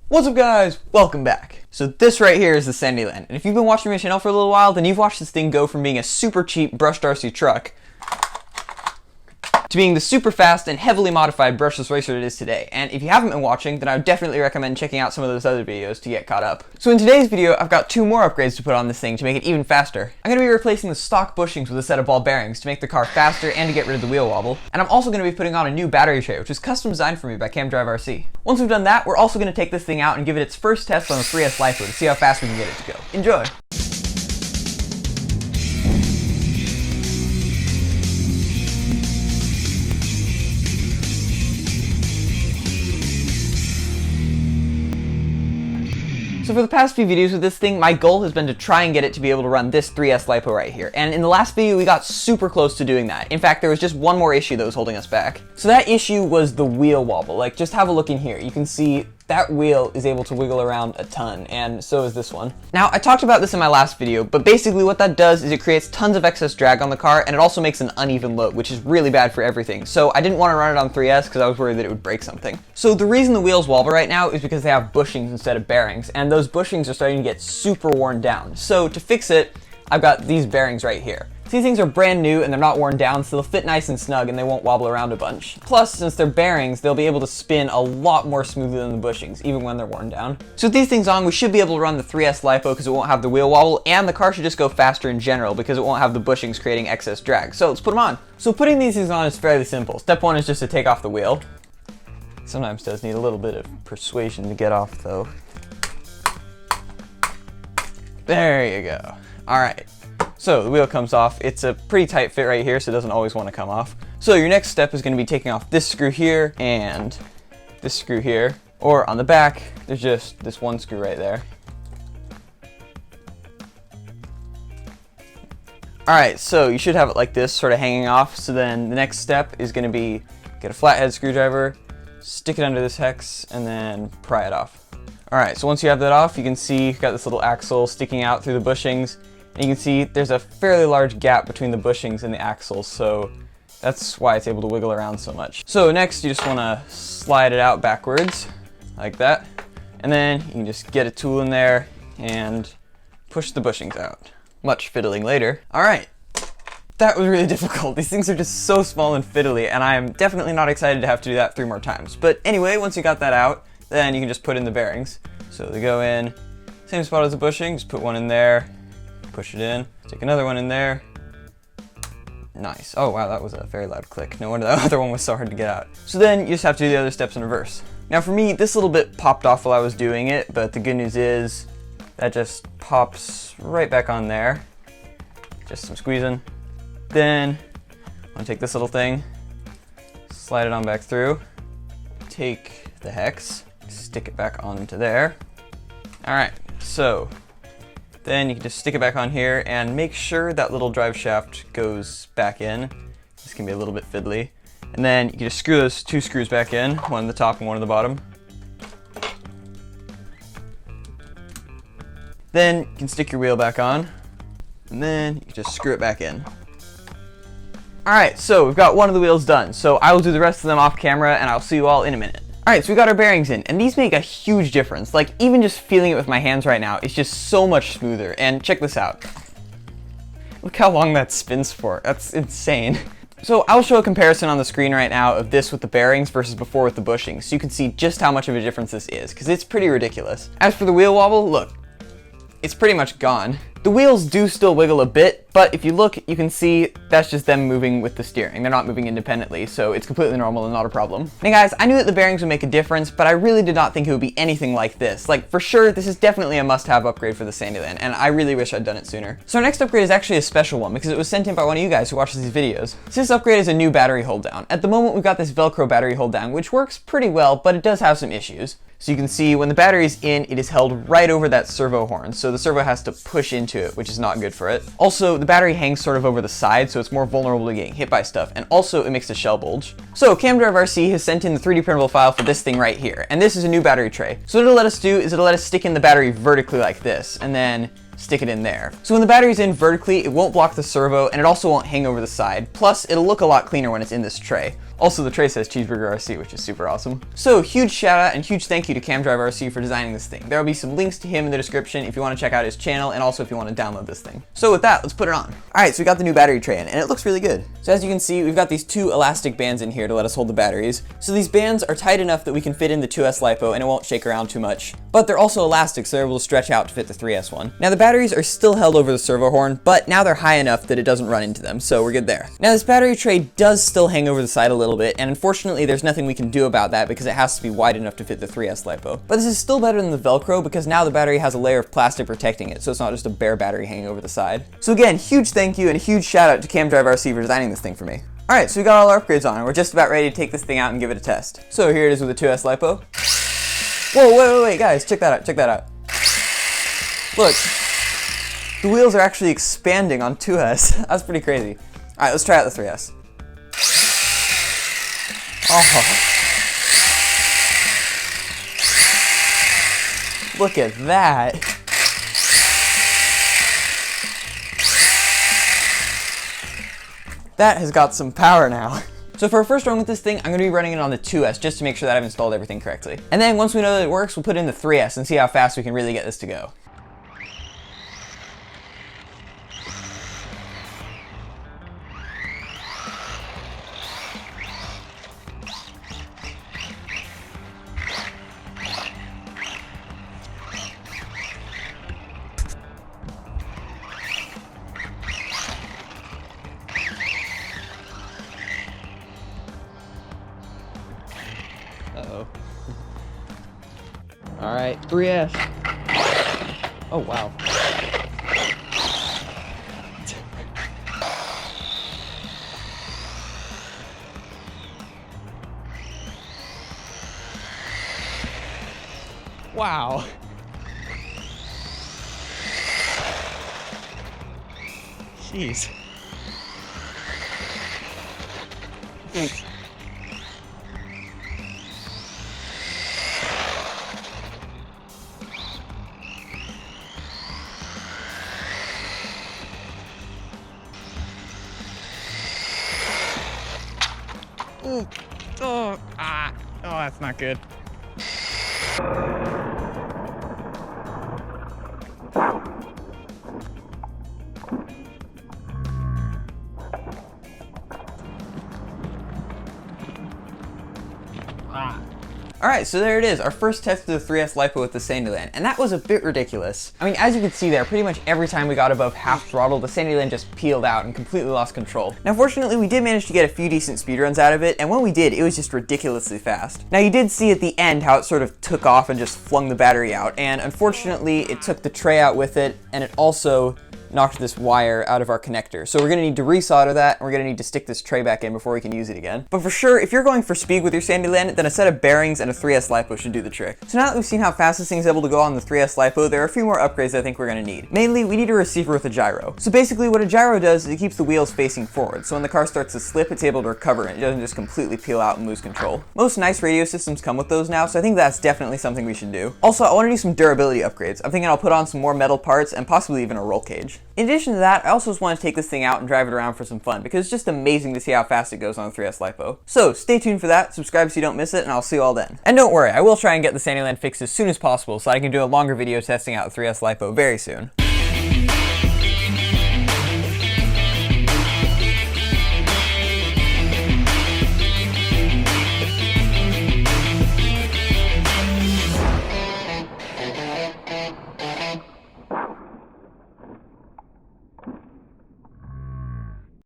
What's up guys? Welcome back. So this right here is the Sandyland, and if you've been watching my channel for a little while, then you've watched this thing go from being a super cheap brushed RC truck to being the super fast and heavily modified brushless racer it is today. And if you haven't been watching, then I would definitely recommend checking out some of those other videos to get caught up. So in today's video, I've got two more upgrades to put on this thing to make it even faster. I'm going to be replacing the stock bushings with a set of ball bearings to make the car faster and to get rid of the wheel wobble. And I'm also going to be putting on a new battery tray, which is custom designed for me by Camdriverc. Once we've done that, we're also going to take this thing out and give it its first test on the 3S lipo to see how fast we can get it to go. Enjoy! So for the past few videos with this thing, my goal has been to try and get it to be able to run this 3S lipo right here. And in the last video, we got super close to doing that. In fact, there was just one more issue that was holding us back. So that issue was the wheel wobble. Like, just have a look in here. You can see that wheel is able to wiggle around a ton, and so is this one. Now, I talked about this in my last video, but basically what that does is it creates tons of excess drag on the car, and it also makes an uneven load, which is really bad for everything. So I didn't want to run it on 3S because I was worried that it would break something. So the reason the wheels wobble right now is because they have bushings instead of bearings, and those bushings are starting to get super worn down. So to fix it, I've got these bearings right here. These things are brand new and they're not worn down, so they'll fit nice and snug and they won't wobble around a bunch. Plus, since they're bearings, they'll be able to spin a lot more smoothly than the bushings, even when they're worn down. So with these things on, we should be able to run the 3S lipo because it won't have the wheel wobble, and the car should just go faster in general because it won't have the bushings creating excess drag. So let's put them on. So putting these things on is fairly simple. Step one is just to take off the wheel. Sometimes does need a little bit of persuasion to get off though. There you go. All right. So the wheel comes off. It's a pretty tight fit right here, so it doesn't always want to come off. So your next step is going to be taking off this screw here and this screw here. Or on the back, there's just this one screw right there. Alright, so you should have it like this, sort of hanging off. So then the next step is going to be get a flathead screwdriver, stick it under this hex, and then pry it off. Alright, so once you have that off, you can see you've got this little axle sticking out through the bushings. And you can see there's a fairly large gap between the bushings and the axles, so that's why it's able to wiggle around so much. So next, you just want to slide it out backwards, like that. And then you can just get a tool in there and push the bushings out. Much fiddling later. All right, that was really difficult. These things are just so small and fiddly, and I'm definitely not excited to have to do that 3 more times. But anyway, once you got that out, then you can just put in the bearings. So they go in, same spot as the bushing, just put one in there, push it in, stick another one in there. Nice. Oh wow, that was a very loud click. No wonder that other one was so hard to get out. So then you just have to do the other steps in reverse. Now for me, this little bit popped off while I was doing it, but the good news is that just pops right back on there. Just some squeezing. Then I'm gonna take this little thing, slide it on back through, take the hex, stick it back onto there. All right, so then you can just stick it back on here and make sure that little drive shaft goes back in. This can be a little bit fiddly. And then you can just screw those 2 screws back in, one on the top and one on the bottom. Then you can stick your wheel back on, and then you can just screw it back in. All right, so we've got one of the wheels done. So I will do the rest of them off camera and I'll see you all in a minute. Alright, so we got our bearings in, and these make a huge difference. Like, even just feeling it with my hands right now, it's just so much smoother. And check this out. Look how long that spins for. That's insane. So I'll show a comparison on the screen right now of this with the bearings versus before with the bushings, so you can see just how much of a difference this is, because it's pretty ridiculous. As for the wheel wobble, look, it's pretty much gone. The wheels do still wiggle a bit, but if you look, you can see that's just them moving with the steering. They're not moving independently, so it's completely normal and not a problem. Now guys, I knew that the bearings would make a difference, but I really did not think it would be anything like this. Like, for sure, this is definitely a must-have upgrade for the Sandyland, and I really wish I'd done it sooner. So our next upgrade is actually a special one, because it was sent in by one of you guys who watches these videos. So this upgrade is a new battery hold down. At the moment, we've got this Velcro battery hold down, which works pretty well, but it does have some issues. So you can see when the battery's in, it is held right over that servo horn, so the servo has to push into it, which is not good for it. Also, the battery hangs sort of over the side, so it's more vulnerable to getting hit by stuff, and also it makes a shell bulge. So Camdriverc has sent in the 3D printable file for this thing right here, and this is a new battery tray. So what it'll let us do is it'll let us stick in the battery vertically like this, and then stick it in there. So when the battery's in vertically, it won't block the servo, and it also won't hang over the side. Plus, it'll look a lot cleaner when it's in this tray. Also, the tray says Cheeseburger RC, which is super awesome. So, huge shout out and huge thank you to Camdriverc RC for designing this thing. There will be some links to him in the description if you want to check out his channel, and also if you want to download this thing. So with that, let's put it on. Alright, so we got the new battery tray in, and it looks really good. So as you can see, we've got these two elastic bands in here to let us hold the batteries. So these bands are tight enough that we can fit in the 2S LiPo and it won't shake around too much. But they're also elastic, so they're able to stretch out to fit the 3S one. Now the batteries are still held over the servo horn, but now they're high enough that it doesn't run into them, so we're good there. Now this battery tray does still hang over the side a little bit, and unfortunately there's nothing we can do about that because it has to be wide enough to fit the 3S LiPo. But this is still better than the Velcro because now the battery has a layer of plastic protecting it, so it's not just a bare battery hanging over the side. So again, huge thank you and a huge shout out to Camdriverc RC for designing this thing for me. Alright, so we got all our upgrades on and we're just about ready to take this thing out and give it a test. So here it is with the 2S LiPo. Whoa, wait, guys, check that out. Look, the wheels are actually expanding on 2S. That's pretty crazy. Alright, let's try out the 3S. Oh. Look at that. That has got some power now. So for our first run with this thing, I'm going to be running it on the 2S just to make sure that I've installed everything correctly. And then once we know that it works, we'll put it in the 3S and see how fast we can really get this to go. Uh-oh. All right, 3S. Oh, wow. Wow. Jeez. Oh, that's not good. Alright, so there it is, our first test of the 3S LiPo with the Sandyland, and that was a bit ridiculous. I mean, as you can see there, pretty much every time we got above half throttle, the Sandyland just peeled out and completely lost control. Now fortunately, we did manage to get a few decent speedruns out of it, and when we did, it was just ridiculously fast. Now you did see at the end how it sort of took off and just flung the battery out, and unfortunately, it took the tray out with it, and it also knocked this wire out of our connector. So we're gonna need to resolder that, and we're gonna need to stick this tray back in before we can use it again. But for sure, if you're going for speed with your Sandyland, then a set of bearings and a 3S LiPo should do the trick. So now that we've seen how fast this thing's able to go on the 3S LiPo, there are a few more upgrades I think we're gonna need. Mainly, we need a receiver with a gyro. So basically what a gyro does is it keeps the wheels facing forward, so when the car starts to slip, it's able to recover and it doesn't just completely peel out and lose control. Most nice radio systems come with those now, so I think that's definitely something we should do. Also, I wanna do some durability upgrades. I'm thinking I'll put on some more metal parts and possibly even a roll cage. In addition to that, I also just want to take this thing out and drive it around for some fun because it's just amazing to see how fast it goes on the 3S LiPo. So stay tuned for that, subscribe so you don't miss it, and I'll see you all then. And don't worry, I will try and get the Sandyland fixed as soon as possible so I can do a longer video testing out the 3S LiPo very soon.